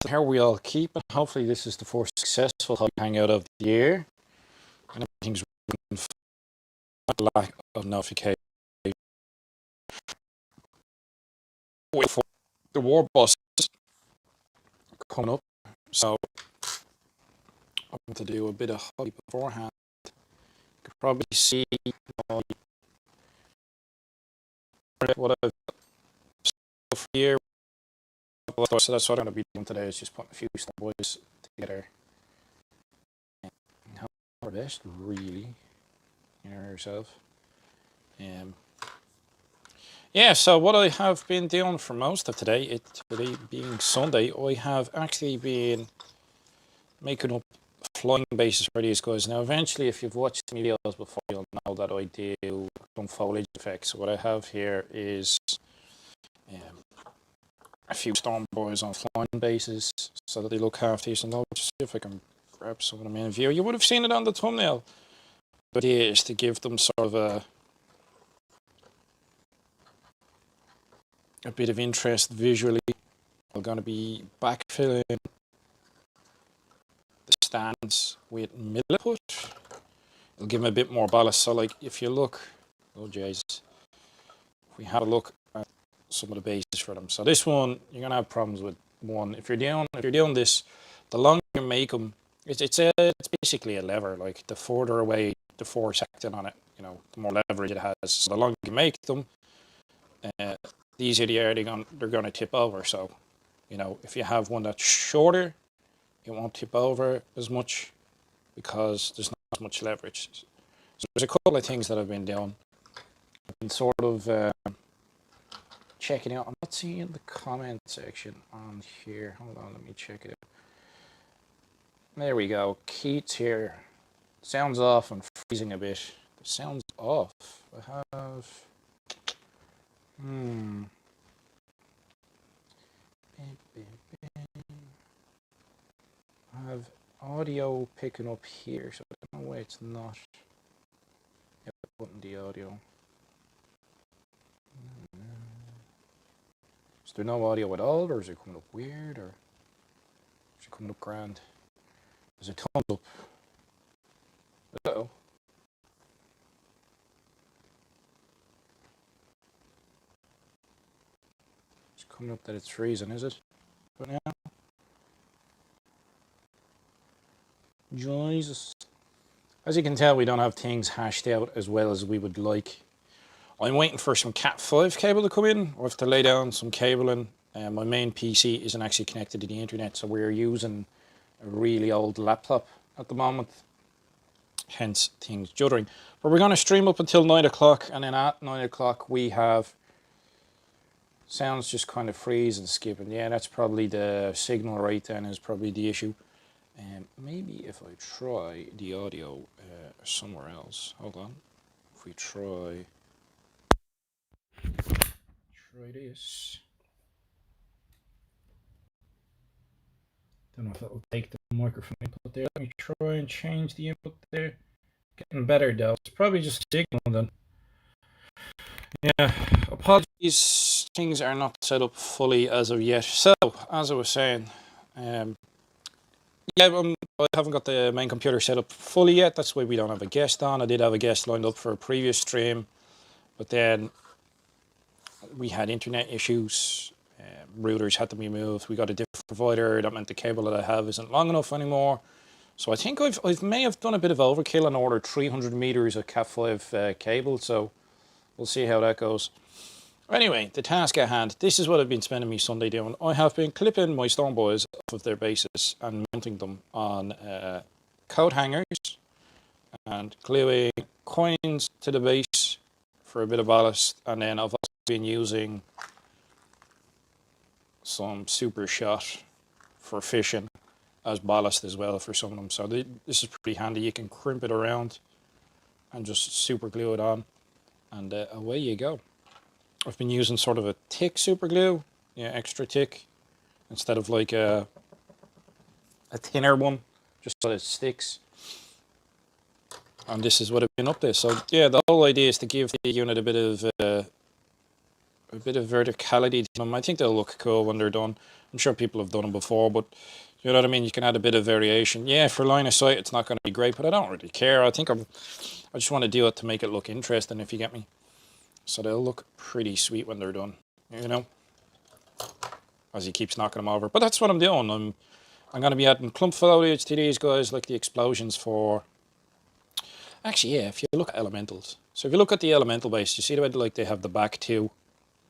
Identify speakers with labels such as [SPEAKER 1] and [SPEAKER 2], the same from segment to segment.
[SPEAKER 1] how we all keep it. Hopefully this is the first successful hangout of the year. And everything's lack of notification. Wait for the war boss coming up. So I'm going to do a bit of hobby beforehand. You can probably see what I've for here. So that's what I'm going to be doing today, is just putting a few Star Boys together. And help our best, really. You know yourself. Yeah, so what I have been doing for most of today, today being Sunday, I have actually been making up flying bases for these guys. Now, eventually, if you've watched my videos before, you'll know that I do some foliage effects. So what I have here is a few Storm Boys on flying bases so that they look half decent. I'll just see if I can grab some of them in view. You would have seen it on the thumbnail. The idea is to give them sort of a bit of interest visually. I'm going to be backfilling the stands with milliput. It'll give them a bit more ballast. So, like, if you look, oh Jesus, if we have a look at some of the bases for them. So this one, you're gonna have problems with one. If you're doing this, the longer you make them, it's basically a lever. Like, the further away the force acting on it, you know, the more leverage it has. So the longer you make them, the easier they're gonna tip over. So, you know, if you have one that's shorter, it won't tip over as much because there's not as much leverage. So there's a couple of things that I've been doing. I've been sort of checking out. I'm not seeing the comment section on here. Hold on, let me check it out. There we go. Keats here. Sounds off and freezing a bit. The sound's off. I have audio picking up here, so I don't know why it's not putting the audio. Is there no audio at all, or is it coming up weird, or is it coming up grand? There's a thumbs up. Uh-oh. It's coming up that it's freezing, is it? But now? Jesus. As you can tell, we don't have things hashed out as well as we would like. I'm waiting for some Cat 5 cable to come in. I have to lay down some cabling. My main PC isn't actually connected to the internet, so we're using a really old laptop at the moment. Hence things juddering. But we're going to stream up until 9 o'clock, and then at 9 o'clock we have sounds just kind of freeze and skipping. Yeah, that's probably the signal right then is probably the issue. Maybe if I try the audio somewhere else. Hold on. If we try this. Don't know if that will take the microphone input there. Let me try and change the input there. Getting better though. It's probably just signal then. Yeah, apologies. Things are not set up fully as of yet. So, as I was saying, yeah, I haven't got the main computer set up fully yet. That's why we don't have a guest on. I did have a guest lined up for a previous stream, but then we had internet issues. Routers had to be moved. We got a different provider. That meant the cable that I have isn't long enough anymore. So I think I may have done a bit of overkill and ordered 300 meters of Cat 5 cable. So we'll see how that goes. Anyway, the task at hand. This is what I've been spending my Sunday doing. I have been clipping my Storm Boys off of their bases and mounting them on coat hangers and gluing coins to the base for a bit of ballast. And then I've also been using some super shot for fishing as ballast as well for some of them. So this is pretty handy. You can crimp it around and just super glue it on, and away you go. I've been using sort of a thick super glue, yeah, extra thick, instead of like a thinner one, just so it sticks. And this is what I've been up to. So yeah, the whole idea is to give the unit a bit of a bit of verticality to them. I think they'll look cool when they're done. I'm sure people have done them before, but you know what I mean? You can add a bit of variation. Yeah, for line of sight, it's not going to be great, but I don't really care. I just want to do it to make it look interesting, if you get me. So they'll look pretty sweet when they're done, you know, as he keeps knocking them over. But that's what I'm doing. I'm going to be adding clump foliage to these guys, like the explosions for... Actually, yeah, if you look at elementals. So if you look at the elemental base, you see the way like they have the back two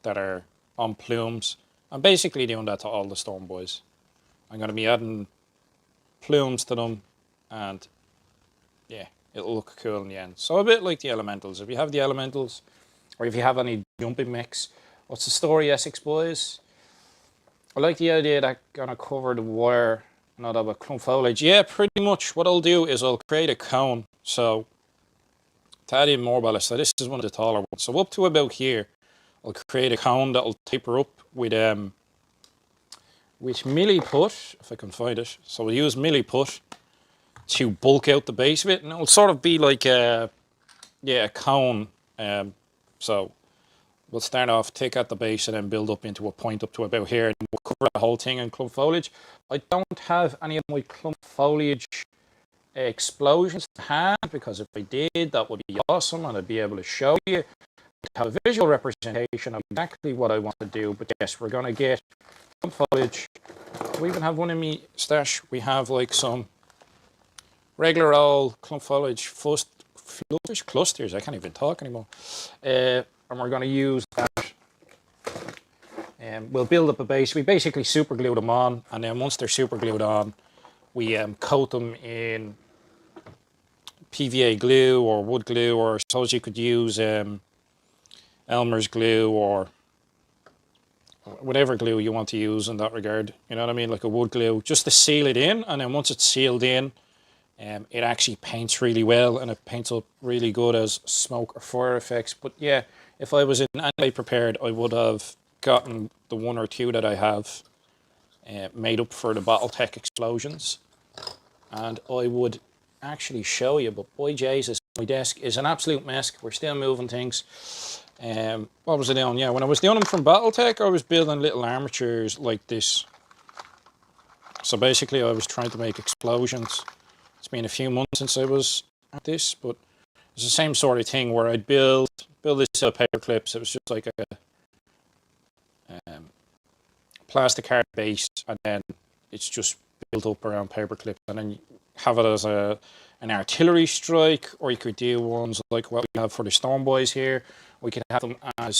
[SPEAKER 1] that are on plumes. I'm basically doing that to all the storm boys. I'm going to be adding plumes to them, and yeah, it'll look cool in the end. So a bit like the elementals. If you have the elementals, or if you have any jumping mechs, what's the story, Essex boys? I like the idea that I'm going to cover the wire, not have a clump foliage. Yeah, pretty much what I'll do is I'll create a cone. So to add in more ballast, so this is one of the taller ones. So up to about here, I'll create a cone that'll taper up with milliput, if I can find it. So we'll use milliput to bulk out the base of it, and it'll sort of be like a cone. So we'll start off, take out the base, and then build up into a point up to about here, and we'll cover the whole thing in clump foliage. I don't have any of my clump foliage explosions to hand, because if I did, that would be awesome, and I'd be able to show you, have a visual representation of exactly what I want to do. But yes, we're going to get clump foliage. We even have one in me stash. We have like some regular old clump foliage clusters. I can't even talk anymore. And we're going to use that. And we'll build up a base. We basically super glue them on, and then once they're super glued on, we coat them in PVA glue or wood glue, or I suppose you could use Elmer's glue or whatever glue you want to use in that regard. You know what I mean? Like a wood glue, just to seal it in. And then once it's sealed in, it actually paints really well, and it paints up really good as smoke or fire effects. But yeah, if I was in any way prepared, I would have gotten the one or two that I have made up for the Battletech explosions, and I would actually show you. But boy Jesus, my desk is an absolute mess. We're still moving things. What was I doing? Yeah, when I was doing them from Battletech, I was building little armatures like this. So basically I was trying to make explosions. It's been a few months since I was at this, but it's the same sort of thing where I'd build this out of paper clips. It was just like a plastic card base, and then it's just built up around paper clips, and then you have it as an artillery strike, or you could do ones like what we have for the storm boys here. We could have them as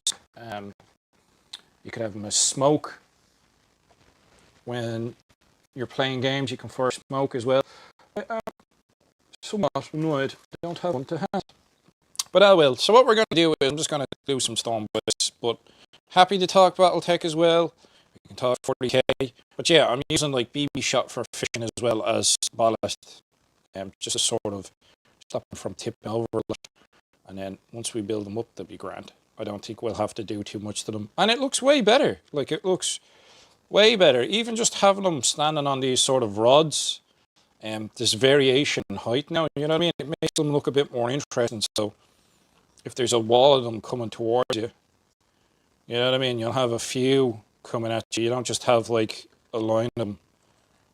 [SPEAKER 1] smoke. When you're playing games, you can fire smoke as well. Somewhat annoyed I don't have one to hand, but I will. So what we're going to do is I'm just going to do some storm boys, but happy to talk Battletech as well. We can talk 40k, but yeah, I'm using like BB shot for fishing as well as ballast, just to sort of stop them from tipping over. And then once we build them up, they'll be grand. I don't think we'll have to do too much to them, and it looks way better. Like, it looks way better. Even just having them standing on these sort of rods, there's variation in height now. You know what I mean? It makes them look a bit more interesting. So if there's a wall of them coming towards you, you know what I mean, you'll have a few coming at you. You don't just have like a line of them.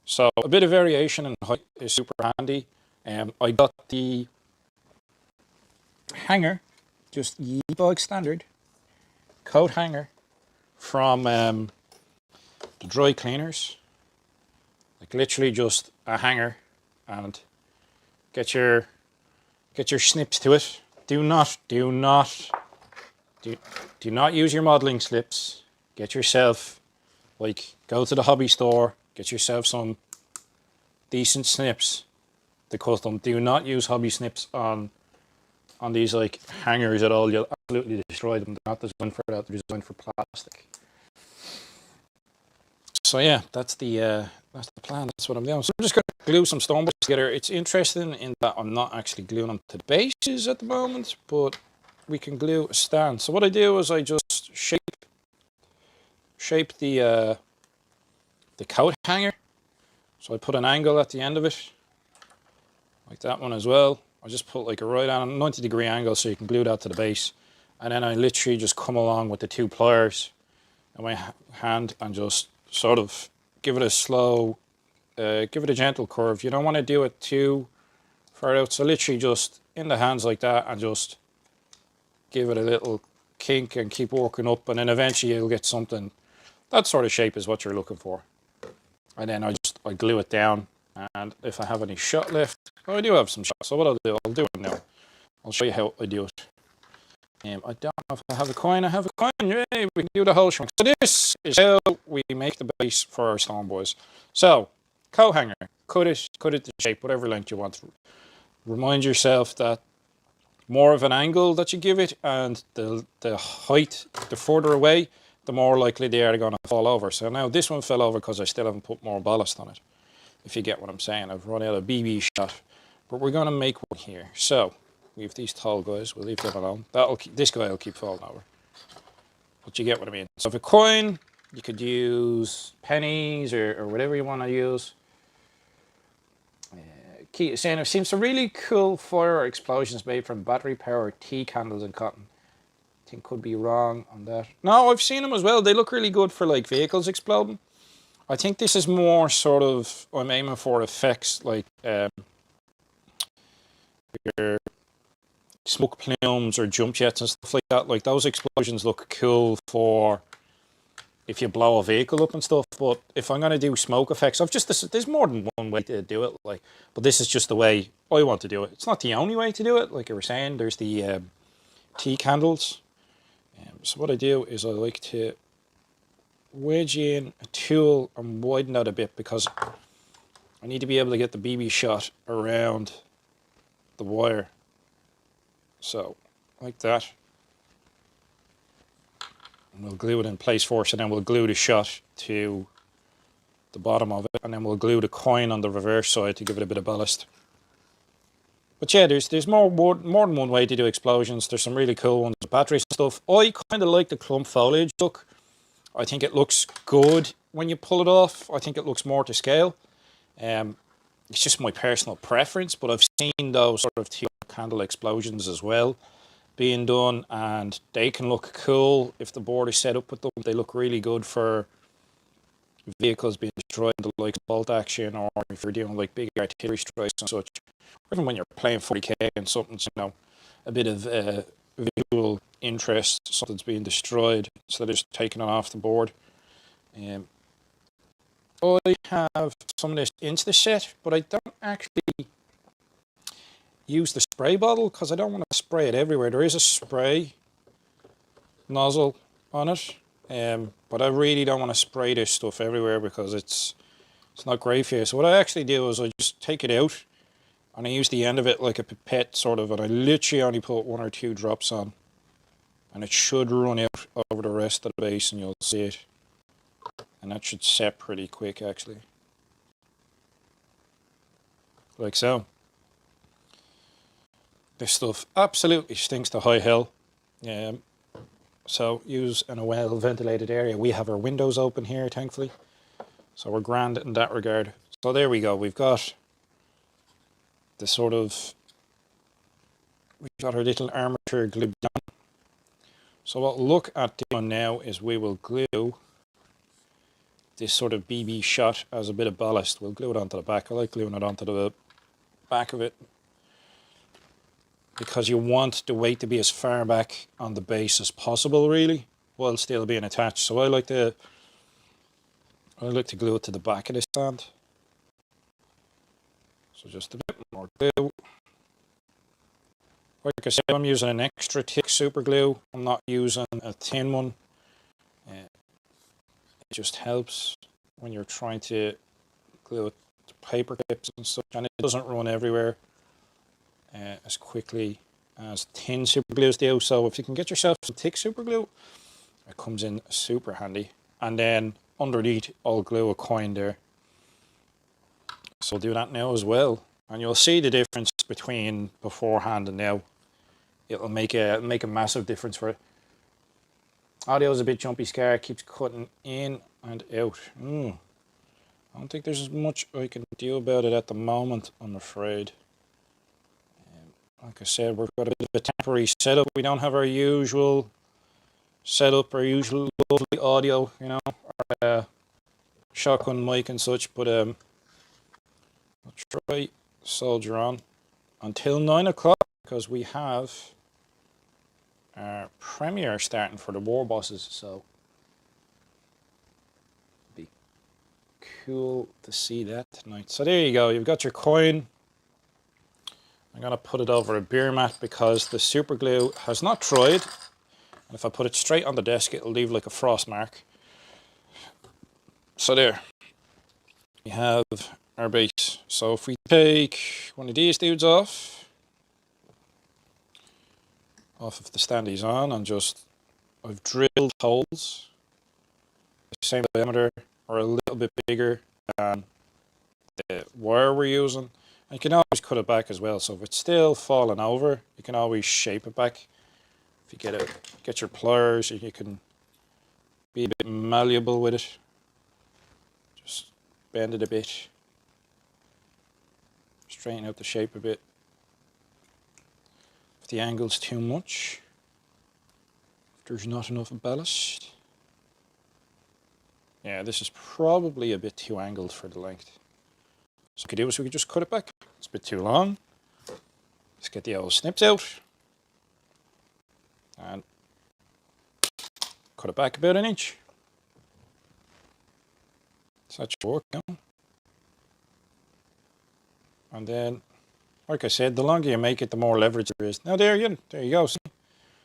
[SPEAKER 1] So a bit of variation in height is super handy. I got the hanger, just bog standard coat hanger from the dry cleaners. Like literally just a hanger, and get your snips to it. Do not use your modeling slips. Get yourself, like, go to the hobby store, get yourself some decent snips to cut them. Do not use hobby snips on these like hangers at all. You'll absolutely destroy them. They're not designed for that. They're designed for plastic. So yeah, that's the plan. That's what I'm doing. So I'm just going to glue some stone boys together. It's interesting in that I'm not actually gluing them to the bases at the moment, but we can glue a stand. So what I do is I just shape the coat hanger. So I put an angle at the end of it, like that one as well. I just put like a right on 90-degree angle so you can glue that to the base, and then I literally just come along with the 2 pliers in my hand and just sort of give it a slow, give it a gentle curve. You don't want to do it too far out, so literally just in the hands like that and just give it a little kink and keep working up, and then eventually you'll get something. That sort of shape is what you're looking for. And then I glue it down, and if I have any shot left, I do have some shot, so what I'll do it now. I'll show you how I do it. I don't know if I have a coin. I have a coin. Yay, we can do the whole shrink. So this is how we make the base for our stone boys. So, coat hanger. Cut it to shape, whatever length you want. Remind yourself that more of an angle that you give it, and the height, the further away, the more likely they are going to fall over. So now this one fell over because I still haven't put more ballast on it. If you get what I'm saying, I've run out of BB shot, but we're going to make one here. So we have these tall guys. We'll leave them alone. This guy will keep falling over. But you get what I mean. So if a coin, you could use pennies or whatever you want to use. Keith saying, I've seen some really cool fire explosions made from battery powered tea candles and cotton. I think could be wrong on that. No, I've seen them as well. They look really good for like vehicles exploding. I think this is more sort of, I'm aiming for effects like your smoke plumes or jump jets and stuff like that. Like those explosions look cool for if you blow a vehicle up and stuff. But if I'm going to do smoke effects, there's more than one way to do it. Like, but this is just the way I want to do it. It's not the only way to do it. Like you were saying, there's the tea candles. So what I do is I like to wedge in a tool and widen out a bit because I need to be able to get the BB shot around the wire. So, like that. And we'll glue it in place first, and then we'll glue the shot to the bottom of it, and then we'll glue the coin on the reverse side to give it a bit of ballast. But yeah, there's more than one way to do explosions. There's some really cool ones, batteries and stuff. I kind of like the clump foliage look. I think it looks good when you pull it off. I think it looks more to scale. It's just my personal preference, but I've seen those sort of candle explosions as well being done, and they can look cool if the board is set up with them. They look really good for vehicles being destroyed, the likes of bolt action, or if you're doing like big artillery strikes and such. Or even when you're playing 40k and something's, you know, a bit of visual interest, something's being destroyed, so they're just taking it off the board. I have some of this into the set, but I don't actually use the spray bottle because I don't want to spray it everywhere. There is a spray nozzle on it, but I really don't want to spray this stuff everywhere because it's not great for you. So what I actually do is I just take it out and I use the end of it like a pipette sort of, and I literally only put 1 or 2 drops on, and it should run out over the rest of the base and you'll see it. And that should set pretty quick actually. Like so. This stuff absolutely stinks to high hell. So use in a well ventilated area. We have our windows open here thankfully, so we're grand in that regard. So there we go. We've got the sort of, we've got our little armature glued down. So what we'll look at doing now is we will glue this sort of BB shot as a bit of ballast. We'll glue it onto the back. I like gluing it onto the back of it because you want the weight to be as far back on the base as possible really, while still being attached. So I like to glue it to the back of this stand. So just a bit more glue. Like I said, I'm using an extra thick super glue. I'm not using a thin one. It just helps when you're trying to glue it to paper clips and stuff, and it doesn't run everywhere as quickly as thin super glues do. So if you can get yourself some thick super glue, it comes in super handy. And then underneath I'll glue a coin there. So I'll do that now as well, and you'll see the difference between beforehand and now. It'll make a massive difference for it. Audio's a bit jumpy scar, keeps cutting in and out. I don't think there's as much I can do about it at the moment, I'm afraid. Like I said, we've got a bit of a temporary setup. We don't have our usual setup, our usual lovely audio, you know, shotgun mic and such, but I'll try soldier on until 9 o'clock because we have our premiere starting for the war bosses, so it'll be cool to see that tonight. So there you go, you've got your coin. I'm going to put it over a beer mat because the super glue has not dried. And if I put it straight on the desk, it'll leave like a frost mark. So there, we have our base. So if we take one of these dudes off of the stand he's on, and I've drilled holes the same diameter or a little bit bigger than the wire we're using. And you can always cut it back as well. So if it's still falling over, you can always shape it back. If you get your pliers, you can be a bit malleable with it. Just bend it a bit. Straighten out the shape a bit. If the angle's too much, if there's not enough ballast. Yeah, this is probably a bit too angled for the length. So what we could do is we could just cut it back. It's a bit too long. Let's get the old snips out. And cut it back about an inch. So that should work now. And then, like I said, the longer you make it, the more leverage there is. Now there you go. See?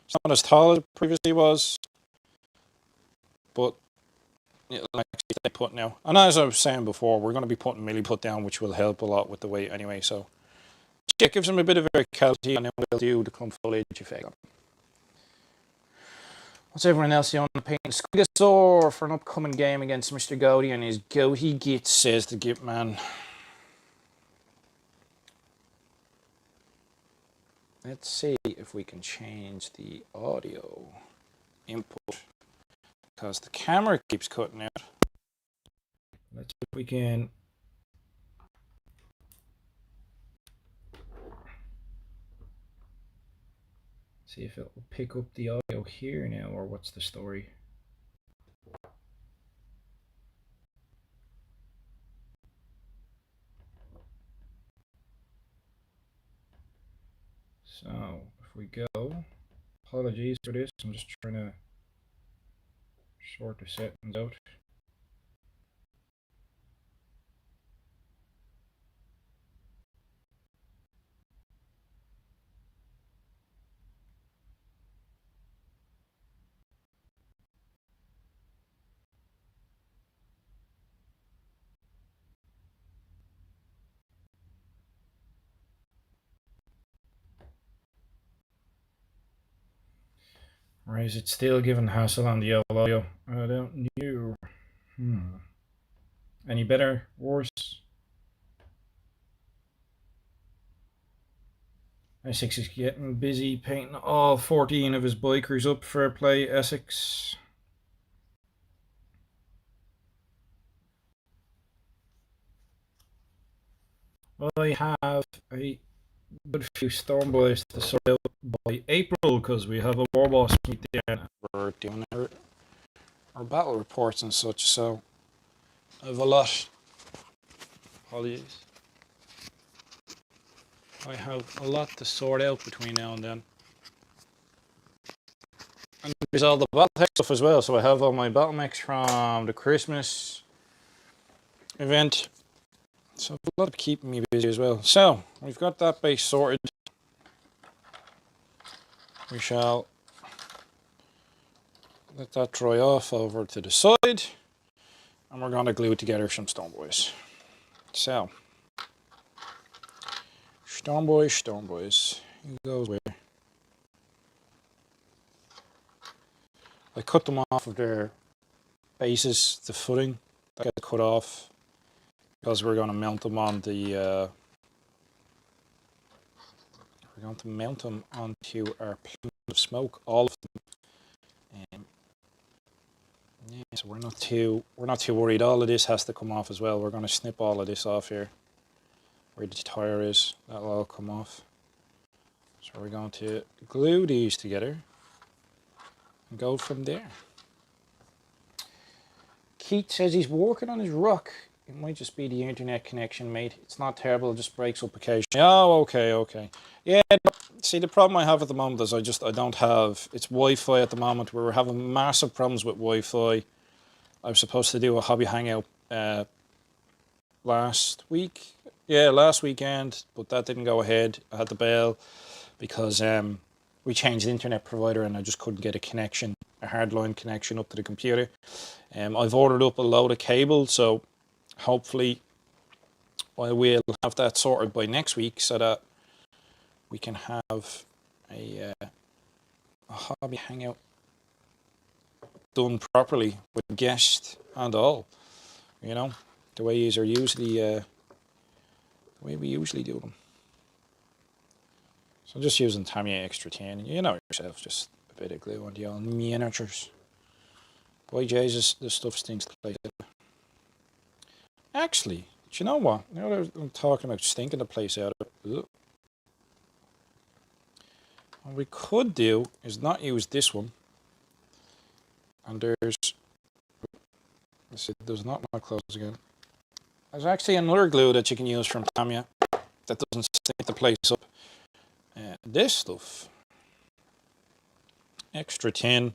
[SPEAKER 1] It's not as tall as it previously was, but it'll actually stay put now. And as I was saying before, we're going to be putting milli put down, which will help a lot with the weight anyway. So it gives them a bit of verticality, and then we'll do the clump foliage effect. What's everyone else on the paint? Squigasaur for an upcoming game against Mr. Goaty and his Goaty Git, says the Git man. Let's see if we can change the audio input because the camera keeps cutting out. Let's see if we can see if it will pick up the audio here now, or what's the story. So if we go, apologies for this, I'm just trying to sort the settings out. Or is it still giving hassle on the audio? I don't know. Any better? Worse? Essex is getting busy painting all 14 of his bikers up. Fair play, Essex. I have a good few Storm Boys to sort out by April because we have a War Boss meet there. We're doing our battle reports and such, so I have a lot. Apologies. I have a lot to sort out between now and then. And there's all the Battletech stuff as well, so I have all my battle mechs from the Christmas event. So a lot of keeping me busy as well. So we've got that base sorted. We shall let that dry off over to the side, and we're going to glue together some Stone Boys. So Stone Boys, who goes where? I cut them off of their bases, the footing that gets cut off, because we're going to mount them on the we're going to mount them onto our plume of smoke, all of them. Yeah, so we're not too worried. All of this has to come off as well. We're going to snip all of this off here, where the tire is. That'll all come off. So we're going to glue these together and go from there. Keith says he's working on his rock. It might just be the internet connection, mate. It's not terrible, it just breaks up occasionally. Oh, okay. Yeah, see, the problem I have at the moment is I don't have, it's Wi-Fi at the moment. We're having massive problems with Wi-Fi. I was supposed to do a hobby hangout last week. Yeah, last weekend, but that didn't go ahead. I had to bail because we changed the internet provider and I just couldn't get a connection, a hardline connection up to the computer. I've ordered up a load of cable, so hopefully I will have that sorted by next week so that we can have a hobby hangout done properly with guests and all. You know, the way these are usually, the way we usually do them. So I'm just using Tamiya Extra 10, you know yourself, just a bit of glue on the old miniatures. Boy Jesus, this stuff stinks to play. Actually, do you know what? Now that I'm talking about stinking the place out of it, what we could do is not use this one. And there's, let's see, there's not my clothes again. There's actually another glue that you can use from Tamiya that doesn't stink the place up. This stuff, Extra 10, of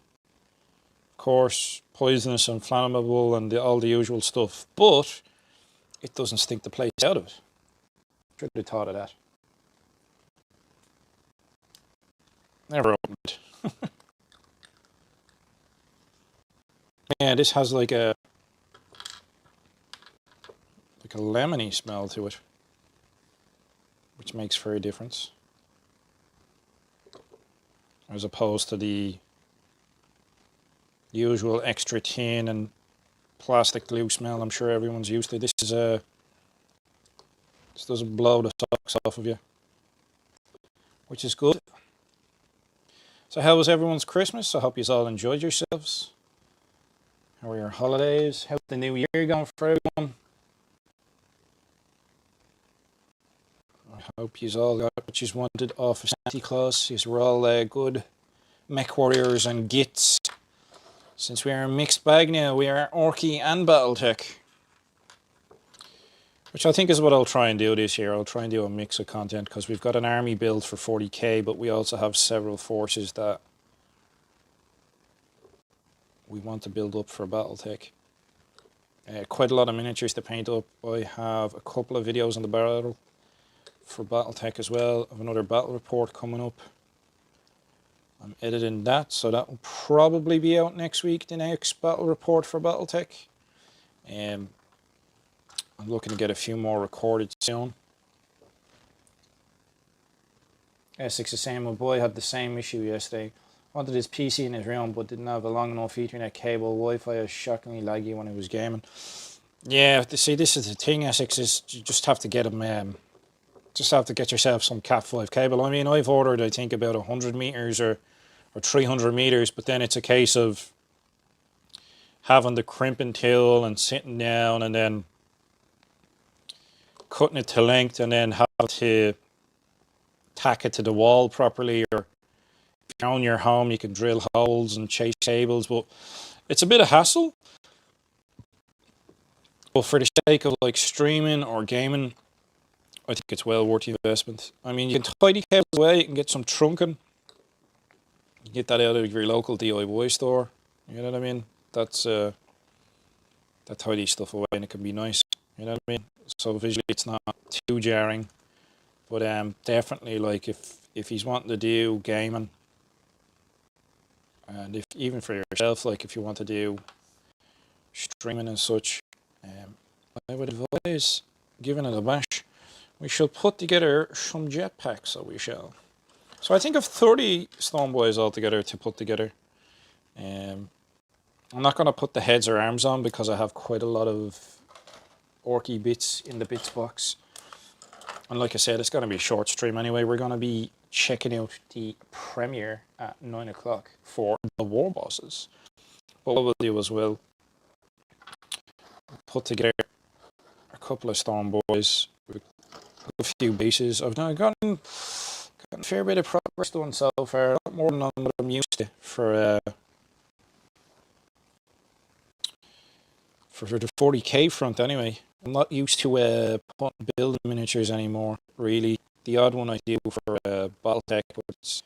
[SPEAKER 1] course, poisonous and flammable and all the usual stuff, but it doesn't stink the place out of it. Should have thought of that. Never opened it. Yeah, this has like a lemony smell to it, which makes for a difference, as opposed to the usual Extra 10 and plastic glue smell I'm sure everyone's used to. This doesn't blow the socks off of you, which is good. So how was everyone's Christmas? I hope you all enjoyed yourselves. How were your holidays? How's the new year going for everyone? I hope you all got what you wanted off of Santa Claus. You were all good mech warriors and gits. Since we are a mixed bag now, we are Orky and Battletech. Which I think is what I'll try and do this year. I'll try and do a mix of content because we've got an army build for 40k, but we also have several forces that we want to build up for Battletech. Quite a lot of miniatures to paint up. I have a couple of videos on the barrel for Battletech as well. I have another battle report coming up. I'm editing that, so that will probably be out next week, the next battle report for Battletech. I'm looking to get a few more recorded soon. Essex is saying my boy had the same issue yesterday. Wanted his PC in his room but didn't have a long enough Ethernet cable. Wi-Fi is shockingly laggy when he was gaming. Yeah, see, this is the thing, Essex, is you just have to get him, just have to get yourself some Cat 5 cable. I mean, I've ordered, I think, about 100 meters or 300 meters, but then it's a case of having the crimping tool and sitting down and then cutting it to length and then have to tack it to the wall properly, or if you're on your home you can drill holes and chase cables, but it's a bit of hassle. But for the sake of like streaming or gaming, I think it's well worth the investment. I mean, you can tidy cables away, you can get some trunking, you get that out of your local DIY store, you know what I mean? That's that tidy stuff away and it can be nice, you know what I mean? So visually it's not too jarring, but definitely, like, if he's wanting to do gaming, and if even for yourself, like if you want to do streaming and such, I would advise giving it a bash. We shall put together some jetpacks, so we shall. So I think of 30 Stone Boys altogether to put together. I'm not going to put the heads or arms on because I have quite a lot of Orky bits in the bits box. And like I said, it's going to be a short stream anyway. We're going to be checking out the premiere at 9 o'clock for the War Bosses. But what we'll do is we'll put together a couple of Storm Boys with a few bases. I've now gotten a fair bit of progress done so far. A lot more than what I'm used to for the 40k front anyway. I'm not used to building miniatures anymore, really. The odd one I do for Battletech, but it's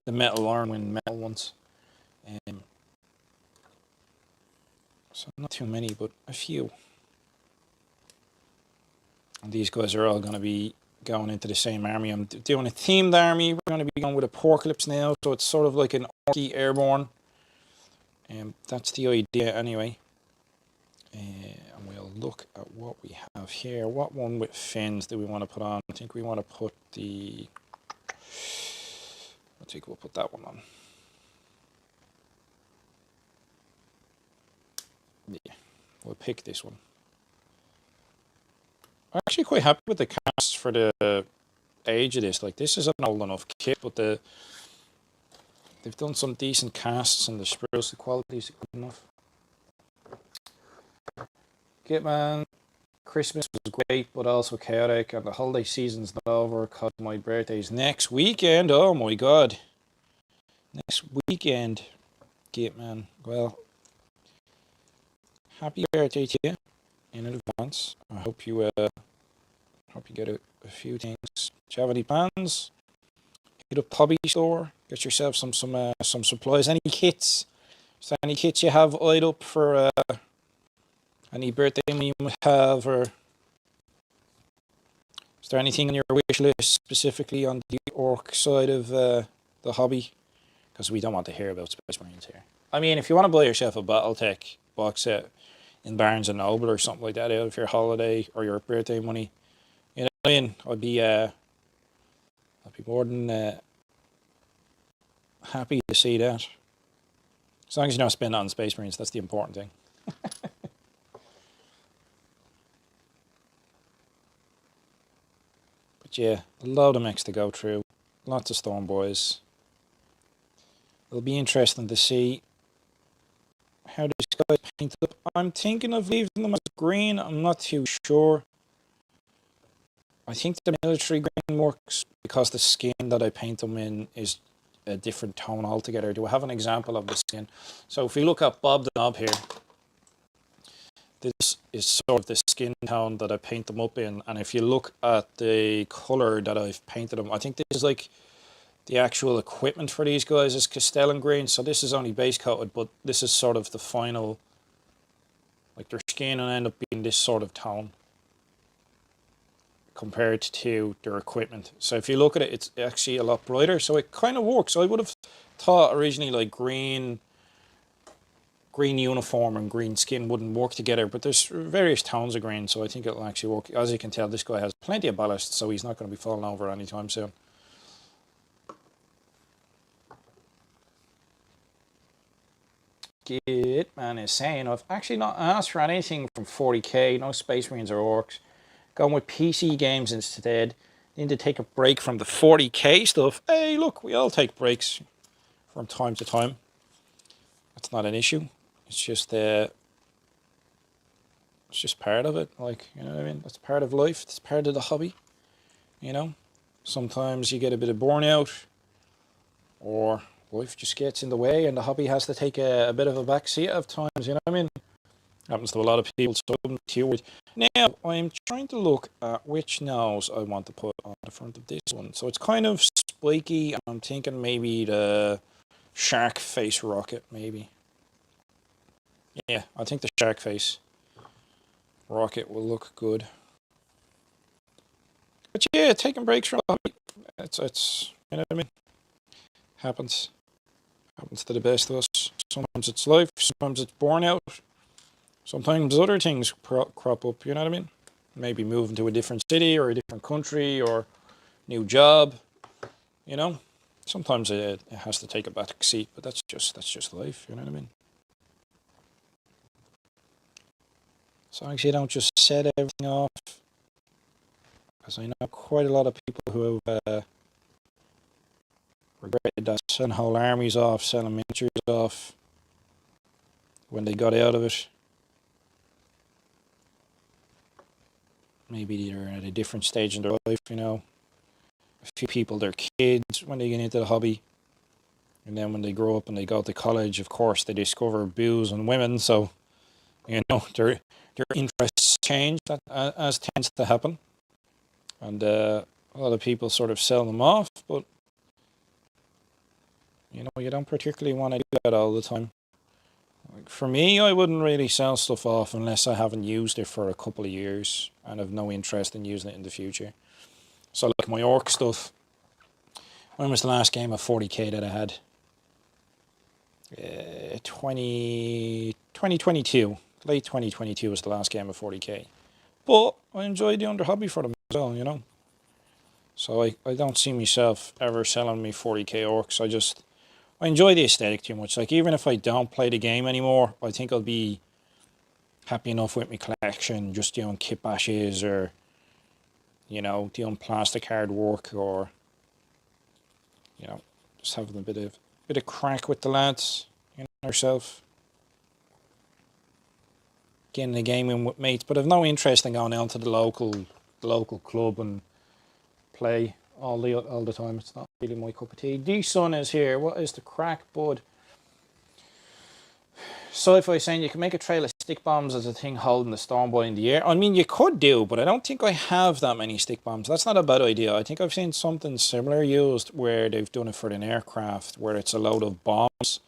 [SPEAKER 1] the metal arm and metal ones. So not too many, but a few. And these guys are all going to be going into the same army. I'm doing a themed army. We're going to be going with apocalypse now, so it's sort of like an orky airborne. That's the idea anyway. And we'll look at what we have here. What one with fins do we want to put on? I think we want to put the... I think we'll put that one on. Yeah, we'll pick this one. I'm actually quite happy with the casts for the age of this. Like, this is an old enough kit, but they've done some decent casts and the spruce, the quality is good enough. Gitman, Christmas was great, but also chaotic, and the holiday season's not over because my birthday's next weekend. Oh my god. Next weekend, Gitman. Well, happy birthday to you in advance. I hope you get a few things. Do you have any plans? Hit up hobby store, get yourself some supplies. Any kits? Is there any kits you have eyed up for any birthday you might have, or is there anything on your wish list specifically on the orc side of the hobby? Because we don't want to hear about Space Marines here. I mean, if you want to buy yourself a Battletech box set in Barnes and Noble or something like that out of your holiday or your birthday money, you know what I mean? I'd be more than happy to see that. As long as you don't spend it on Space Marines, that's the important thing. But yeah, a load of mechs to go through. Lots of Storm Boys. It'll be interesting to see how these guys paint up. I'm thinking of leaving them as green. I'm not too sure. I think the military green works because the skin that I paint them in is a different tone altogether. Do I have an example of the skin? So if we look at Bob the Knob here, this is sort of the skin tone that I paint them up in. And if you look at the colour that I've painted them, I think this is like the actual equipment for these guys is Castellan green. So this is only base coated, but this is sort of the final, like their skin will end up being this sort of tone compared to their equipment. So if you look at it, it's actually a lot brighter. So it kind of works. I would have thought originally like green uniform and green skin wouldn't work together, but there's various tones of green, so I think it'll actually work. As you can tell, this guy has plenty of ballast, so he's not going to be falling over anytime soon. Gitman is saying, I've actually not asked for anything from 40k, no Space Marines or Orcs. Going with PC games instead. Need to take a break from the 40k stuff. Hey, look, we all take breaks from time to time. That's not an issue. It's just part of it. Like, you know what I mean? That's part of life. It's part of the hobby. You know? Sometimes you get a bit of burnout, or life just gets in the way and the hobby has to take a bit of a back seat at times, you know what I mean? Happens to a lot of people, so I'm too worried. Now, I'm trying to look at which nose I want to put on the front of this one. So it's kind of spiky, and I'm thinking maybe the shark face rocket, maybe. Yeah, I think the shark face rocket will look good. But yeah, taking breaks from the hobby, it's you know what I mean? Happens to the best of us. Sometimes it's life, sometimes it's burnout, sometimes other things crop up, you know what I mean? Maybe moving to a different city or a different country or new job, you know? Sometimes it has to take a back seat, but that's just life, you know what I mean? So actually, don't just set everything off, because I know quite a lot of people who have regretted that, selling whole armies off, selling miniatures off when they got out of it. Maybe they're at a different stage in their life, you know. a few people, their kids, when they get into the hobby. And then when they grow up and they go to college, of course, they discover booze and women. So, their interests change, as tends to happen. And a lot of people sort of sell them off, but you don't particularly want to do that all the time. Like for me, I wouldn't really sell stuff off unless I haven't used it for a couple of years and have no interest in using it in the future. So like my orc stuff, when was the last game of 40k that I had? 2022. Late 2022 was the last game of 40k. But I enjoyed the under hobby for them as well, So I don't see myself ever selling me 40k orcs. I enjoy the aesthetic too much. Like even if I don't play the game anymore, I think I'll be happy enough with my collection, just doing kit bashes or, doing plastic hard work or, just having a bit of crack with the lads, yourself. Getting the game in with mates, but I've no interest in going down to the local club and play all the time. It's not really my cup of tea. D-Sun is here. What is the crack, bud? So if I was saying you can make a trail of stick bombs as a thing holding the storm boy in the air. I mean, you could do, but I don't think I have that many stick bombs. That's not a bad idea. I think I've seen something similar used where they've done it for an aircraft, where it's a load of bombs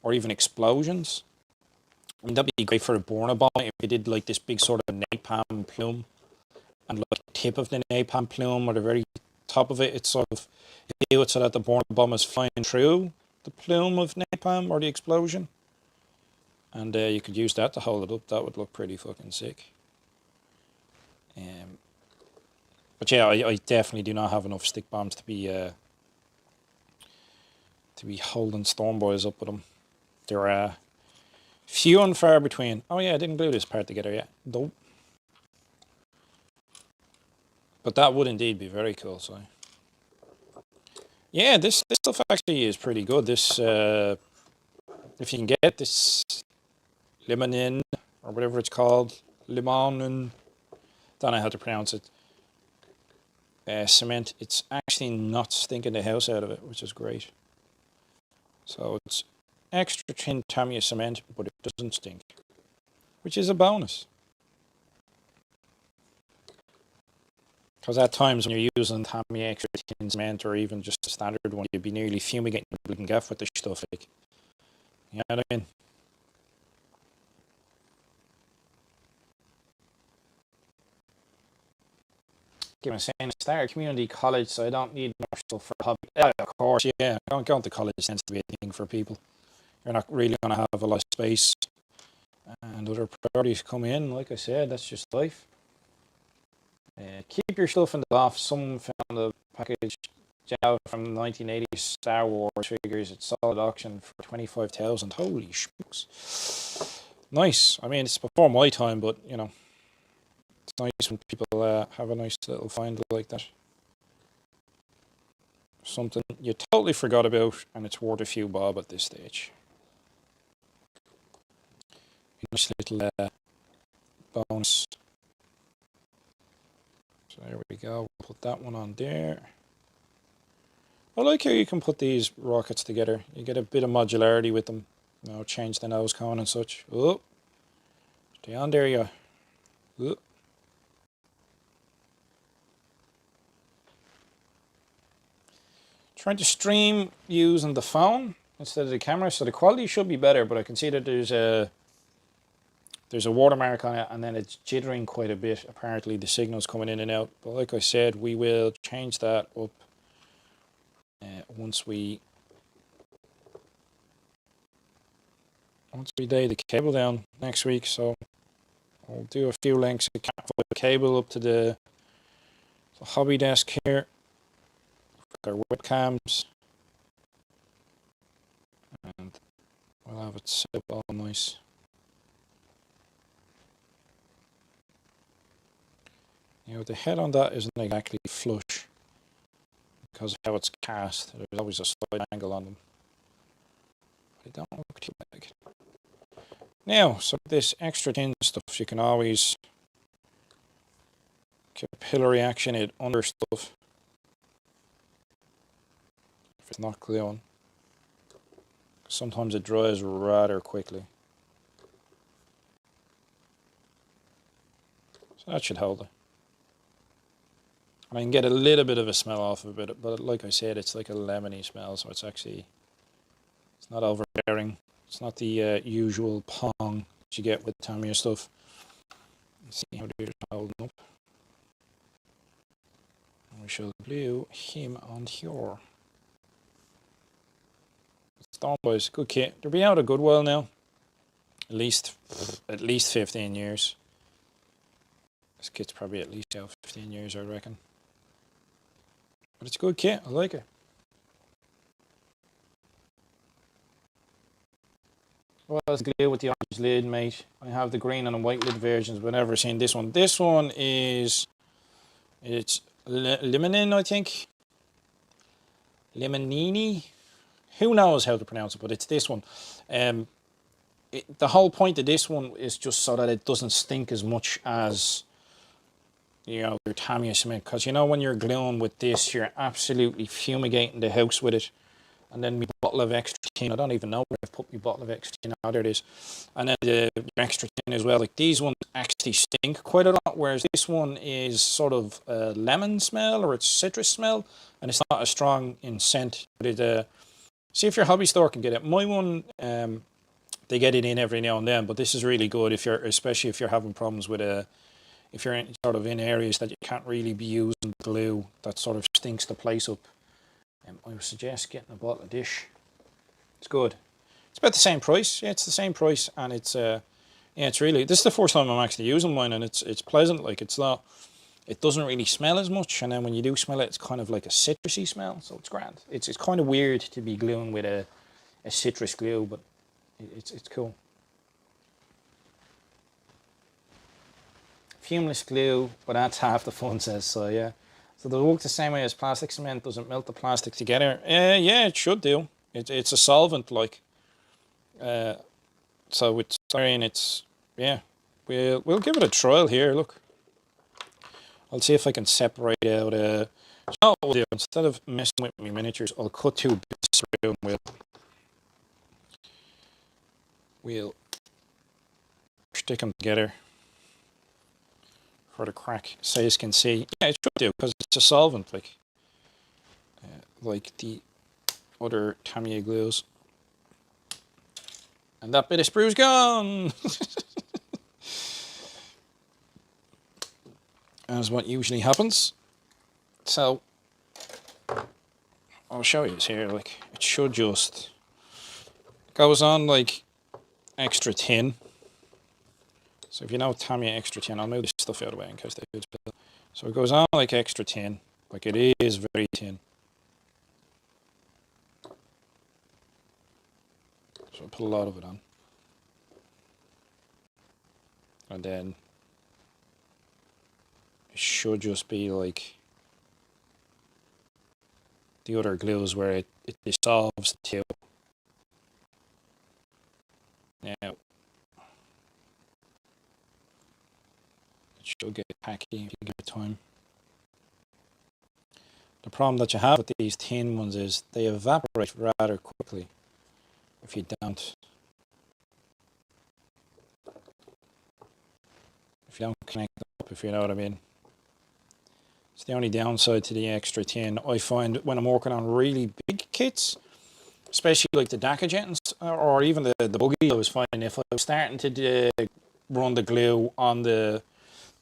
[SPEAKER 1] or even explosions. I mean, that'd be great for a burner bomb if you did like this big sort of napalm plume, and like the tip of the napalm plume or the very top of it, it's sort of, you do it so that the burner bomb is flying through the plume of napalm or the explosion. And you could use that to hold it up. That would look pretty fucking sick. But yeah, I definitely do not have enough stick bombs to be holding storm boys up with them. They're few and far between. Oh yeah, I didn't glue this part together yet. Nope. But that would indeed be very cool. So yeah, this stuff actually is pretty good. This if you can get this limonin or whatever it's called, limonin, don't know how to pronounce it. Cement, it's actually not stinking the house out of it, which is great. So it's extra thin Tamiya cement, but it doesn't stink, which is a bonus. Because at times when you're using Tamiya extra thin cement or even just a standard one, you'd be nearly fumigating the bleeding gaff with the stuff. Like, you know what I mean? I'm saying, I started community college, so I don't need more stuff for hobby. Of course, yeah. Going to college tends to be a thing for people. You're not really going to have a lot of space, and other priorities come in. Like I said, that's just life. Keep your stuff in the loft. Someone found a package from the 1980s Star Wars figures at solid auction for 25,000. Holy smokes! Nice. I mean, it's before my time, but it's nice when people have a nice little find like that. Something you totally forgot about, and it's worth a few bob at this stage. Nice little bonus. So there we go. We'll put that one on there. I like how you can put these rockets together. You get a bit of modularity with them. Change the nose cone and such. Oh, stay on there, you. Oh. Trying to stream using the phone instead of the camera, so the quality should be better, but I can see that there's a watermark on it, and then it's jittering quite a bit. Apparently the signal's coming in and out, but like I said, we will change that up once we lay the cable down next week. So I'll do a few links of cable up to the hobby desk here. Our webcams, and we'll have it set up all nice. The head on that isn't exactly flush because of how it's cast. There's always a slight angle on them. They don't look too bad. Now, so this extra thin stuff, you can always capillary action it under stuff. it's not gluing. Sometimes it dries rather quickly. So that should hold it. And I can get a little bit of a smell off of it, but like I said, it's like a lemony smell, so it's actually, it's not overbearing. It's not the usual pong that you get with Tamiya stuff. Let's see how they're holding up. We shall glue him on here. Stone Boys, good kit. They'll be out a good while now. At least 15 years. This kit's probably at least out 15 years, I reckon. But it's a good kit, I like it. Well, it's glue with the orange lid, mate. I have the green and white lid versions, but I've never seen this one. This one is, it's Liminin, I think. Limonini. Who knows how to pronounce it, but it's this one. The whole point of this one is just so that it doesn't stink as much as, you know, your Tamiya cement. Because, you know, when you're gluing with this, you're absolutely fumigating the house with it. And then my bottle of extra tin, I don't even know where I've put my bottle of extra tin. Oh, there it is. And then the extra tin as well. Like, these ones actually stink quite a lot, whereas this one is sort of a lemon smell, or it's citrus smell, and it's not as strong in scent. But it, see if your hobby store can get it. My one, they get it in every now and then, but this is really good if you're, especially if you're having problems with if you're in, sort of in areas that you can't really be using glue that sort of stinks the place up. I would suggest getting a bottle of dish. It's good. It's about the same price. Yeah, it's the same price, and it's yeah, it's really. This is the first time I'm actually using mine, and it's pleasant. Like, it's not. It doesn't really smell as much, and then when you do smell it, it's kind of like a citrusy smell, so it's grand. It's kind of weird to be gluing with a citrus glue, but it's cool. Fumeless glue, but that's half the fun, says so. Yeah. So does it work the same way as plastic cement? Does it melt the plastic together? Yeah, it should do. It's a solvent, like. So with styrene, it's, yeah. We'll give it a trial here. Look, I'll see if I can separate out. So what we'll do, instead of messing with my miniatures, I'll cut two bits through and we'll stick them together for the crack, so you can see. Yeah, it should do, because it's a solvent, like the other Tamiya glues. And that bit of sprue's gone. As what usually happens. So I'll show you this here. Like, it should just goes on like extra tin. So if you know Tamiya extra tin, I'll move this stuff out of the way in case they do spill. So it goes on like extra tin, like it is very thin. So I'll put a lot of it on. And then it should just be like the other glues where it dissolves the two. Now, it should get tacky if you give it time. The problem that you have with these thin ones is they evaporate rather quickly if you don't. If you don't connect them up, if you know what I mean. It's the only downside to the extra tin. I find when I'm working on really big kits, especially like the DACA jets or even the buggy, I was finding if I was starting to run the glue on the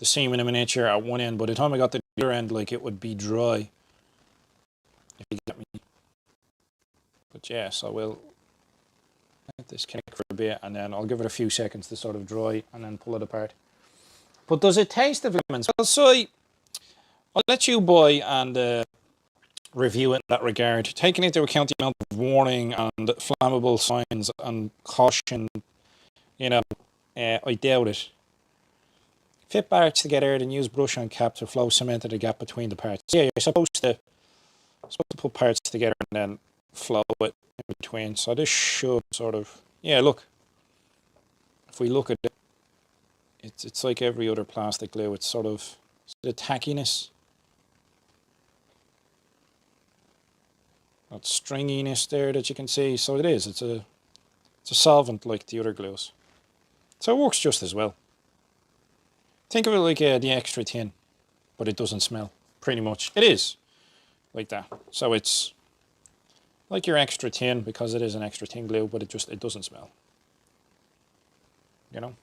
[SPEAKER 1] seam in the miniature at one end, by the time I got to the other end, like, it would be dry. If you get me. But yeah, so we'll let this connect for a bit, and then I'll give it a few seconds to sort of dry, and then pull it apart. But does it taste of lemons? Well, so I'll let you buy and review it in that regard, taking into account the amount of warning and flammable signs and caution. You know, I doubt it. Fit parts together, then use brush and cap to flow cement to the gap between the parts. Yeah, you're supposed to put parts together and then flow it in between. So this should sort of, yeah, look. If we look at it, it's like every other plastic glue. It's sort of the tackiness. that stringiness there that you can see. So it is. It's a solvent like the other glues. So it works just as well. Think of it like the extra tin, but it doesn't smell. Pretty much. It is like that. So it's like your extra tin because it is an extra tin glue, but it doesn't smell. You know?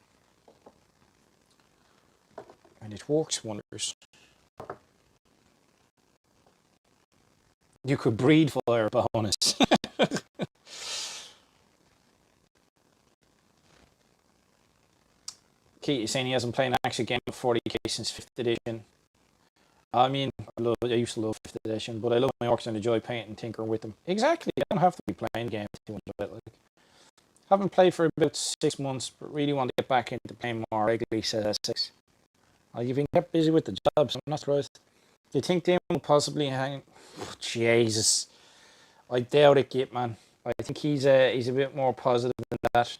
[SPEAKER 1] And it works wonders. You could breathe fire bonus. Keith is saying he hasn't played an actual game of 40k since 5th edition. I mean, I used to love 5th edition, but I love my orcs and enjoy painting and tinkering with them. Exactly, I don't have to be playing games to enjoy it. Like, haven't played for about 6 months, but really want to get back into playing more regularly, says 6. You've been kept busy with the job, so I'm not surprised. Do you think Damon will possibly hang? Oh, Jesus. I doubt it, Git, man. I think he's a bit more positive than that.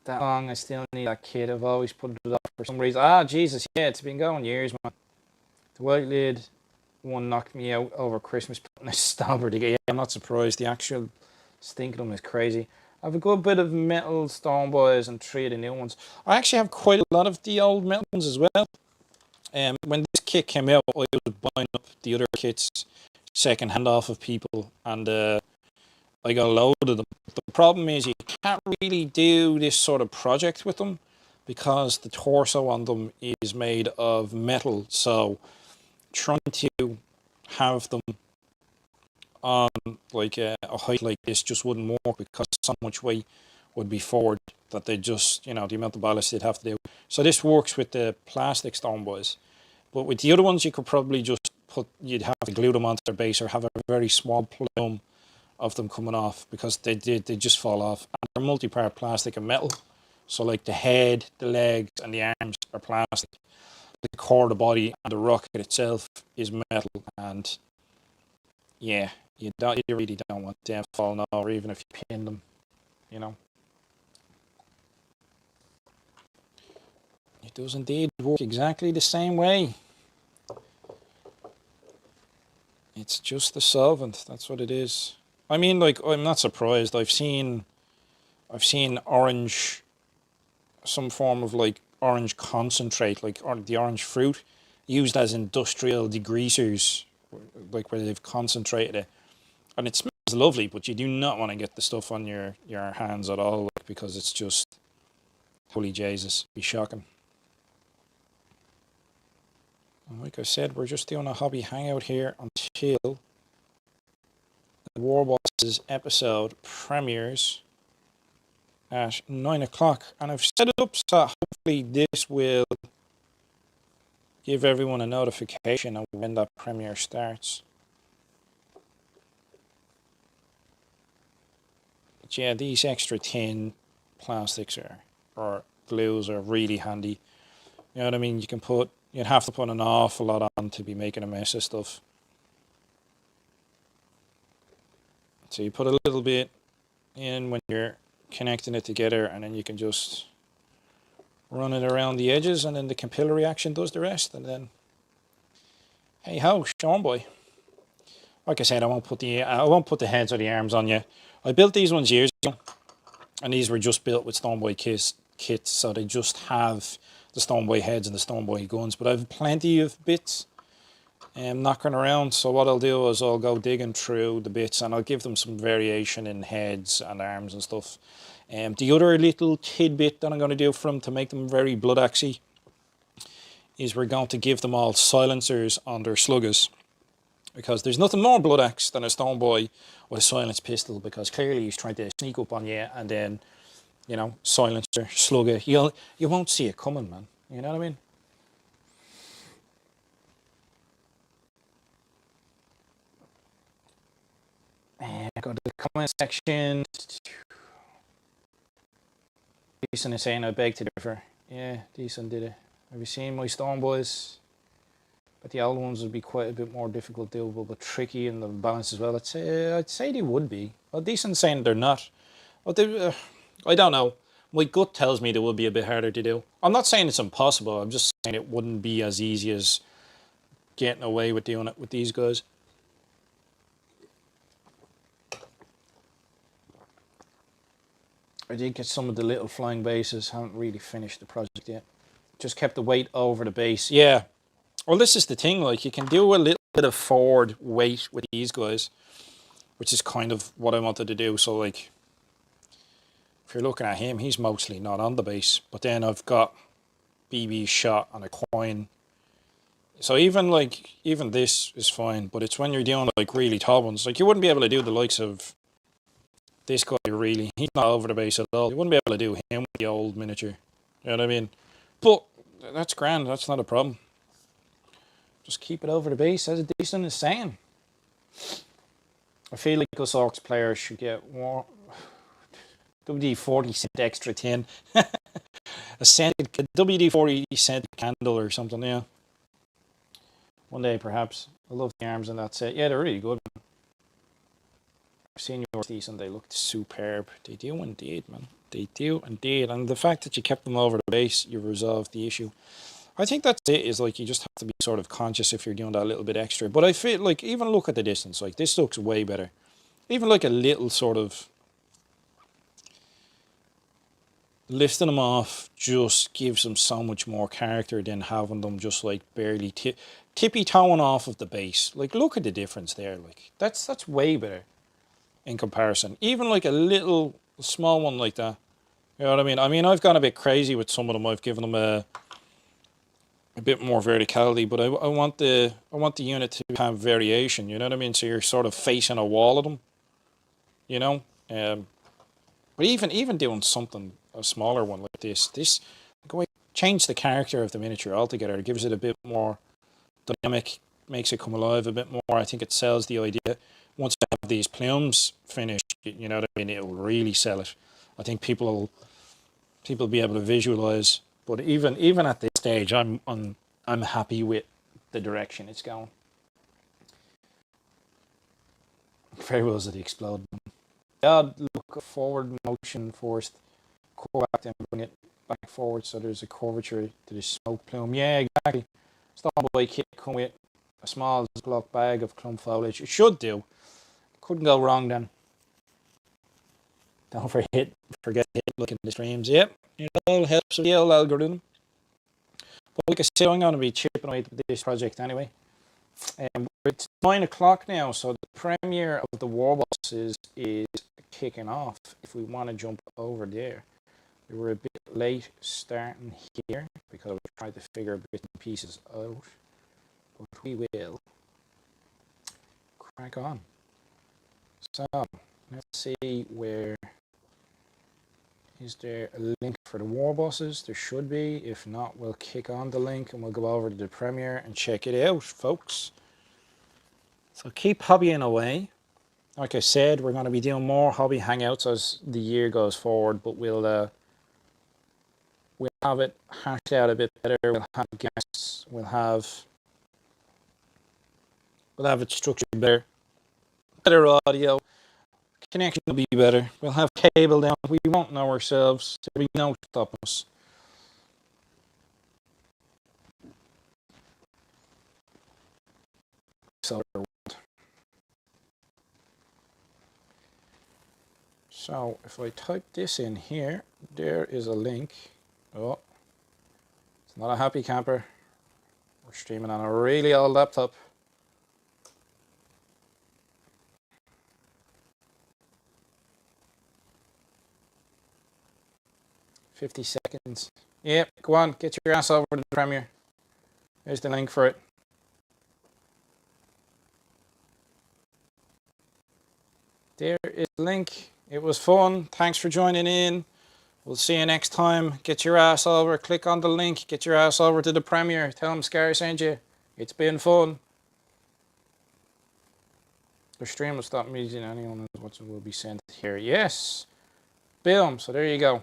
[SPEAKER 1] That long, I still need that kid. I've always put it off for some reason. Ah, Jesus, yeah, it's been going years, man. The white lid one knocked me out over Christmas putting a stabber together. Yeah, I'm not surprised. The actual stink of them is crazy. I have a good bit of metal stone boys and 3 of the new ones. I actually have quite a lot of the old metal ones as well. When this kit came out, I was buying up the other kits second hand off of people, and I got a load of them. The problem is you can't really do this sort of project with them because the torso on them is made of metal, so trying to have them on like a height like this just wouldn't work because so much weight would be forward that they just, the amount of ballast they'd have to do. So this works with the plastic stone boys, but with the other ones you could probably just you'd have to glue them onto their base or have a very small plume of them coming off because they just fall off. And they're multi-part plastic and metal, so like the head, the legs and the arms are plastic. The core of the body and the rocket itself is metal, and yeah, you really don't want them falling over even if you pin them, It does indeed work exactly the same way. It's just the solvent, that's what it is. I mean, like, I'm not surprised. I've seen orange, some form of like orange concentrate, like the orange fruit, used as industrial degreasers, like where they've concentrated it, and it smells lovely. But you do not want to get the stuff on your hands at all, like, because it's just holy Jesus, be shocking. And like I said, we're just doing a hobby hangout here until the War Bosses episode premieres at 9 o'clock, and I've set it up so hopefully this will give everyone a notification of when that premiere starts. But yeah, these extra thin plastics or glues are really handy. You know what I mean? You'd have to put an awful lot on to be making a mess of stuff. So you put a little bit in when you're connecting it together, and then you can just run it around the edges, and then the capillary action does the rest, and then hey ho, Sean boy. Like I said, I won't put the heads or the arms on you. I built these ones years ago, and these were just built with Stoneboy kits, so they just have the Stoneboy heads and the Stoneboy guns. But I have plenty of bits knocking around, so what I'll do is I'll go digging through the bits and I'll give them some variation in heads and arms and stuff. The other little tidbit that I'm going to do for them to make them very blood axey is we're going to give them all silencers on their sluggers, because there's nothing more blood axe than a Stoneboy with a silenced pistol, because clearly he's trying to sneak up on you and then, silencer, slugger, you won't see it coming, man. You know what I mean? Go to the comment section. Decent is saying I beg to differ. Yeah, Decent did it. Have you seen my Stoneboys? But the old ones would be quite a bit more difficult doable, but tricky in the balance as well. I'd say they would be. Well, Decent saying they're not. Well, I don't know. My gut tells me they would be a bit harder to do. I'm not saying it's impossible. I'm just saying it wouldn't be as easy as getting away with doing it with these guys. I did get some of the little flying bases. Haven't really finished the project yet. Just kept the weight over the base. Yeah. Well, this is the thing. Like, you can do a little bit of forward weight with these guys, which is kind of what I wanted to do. So, like, if you're looking at him, he's mostly not on the base. But then I've got BB shot on a coin. So even this is fine. But it's when you're doing like really tall ones. Like, you wouldn't be able to do the likes of this guy, really. He's not over the base at all. You wouldn't be able to do him with the old miniature. You know what I mean? But that's grand. That's not a problem. Just keep it over the base, as Decent is saying. I feel like us Orcs players should get more WD 40 cent extra tin. A WD 40 cent candle or something, yeah. One day, perhaps. I love the arms in that set. Yeah, they're really good. I've seen yours decent. They looked superb. They do indeed, man. They do indeed. And the fact that you kept them over the base, you resolved the issue. I think that's it, is like, you just have to be sort of conscious if you're doing that little bit extra. But I feel like, even look at the distance. Like, this looks way better. Even like a little sort of lifting them off just gives them so much more character than having them just like barely tippy-toeing off of the base. Like, look at the difference there. Like, that's way better in comparison. Even like a little small one like that. You know what I mean? I mean, I've gone a bit crazy with some of them. I've given them a bit more verticality, but I want the unit to have variation. You know what I mean? So you're sort of facing a wall of them. You know. But even doing something, a smaller one like this go change the character of the miniature altogether. It gives it a bit more dynamic, makes it come alive a bit more. I think it sells the idea. Once I have these plumes finished, you know what I mean, it will really sell it. I think people will be able to visualize. But even at this stage, I'm happy with the direction it's going. Very well as it explode. Look forward motion first, go back and bring it back forward so there's a curvature to the smoke plume. Yeah, exactly. Starboy kit come with a small Ziploc bag of clump foliage. It should do. Couldn't go wrong then. Don't forget to look at the streams. Yep, it all helps with the old algorithm. But like I said, I'm going to be chipping away at this project anyway. It's 9 o'clock now, so the premiere of the War Bosses is kicking off. If we want to jump over there, we were a bit late starting here because I was trying to figure bits and pieces out, but we will crack on. So let's see, where is there a link for the War Bosses? There should be. If not, we'll kick on the link and we'll go over to the premiere and check it out, folks. So keep hobbying away. Like I said, we're going to be doing more hobby hangouts as the year goes forward, but we'll have it hashed out a bit better. We'll have guests. We'll have it structured better. Better audio. Connection will be better. We'll have cable down. We won't know ourselves. There'll be no stopping us. So if I type this in here, there is a link. Oh, it's not a happy camper. We're streaming on a really old laptop. $50 seconds. Yep, go on, get your ass over to the premiere. There's the link for it. There is the link. It was fun. Thanks for joining in. We'll see you next time. Get your ass over. Click on the link. Get your ass over to the premiere. Tell them Scary sent you. It's been fun. The stream will stop meeting anyone who's watching will be sent here. Yes. Boom. So there you go.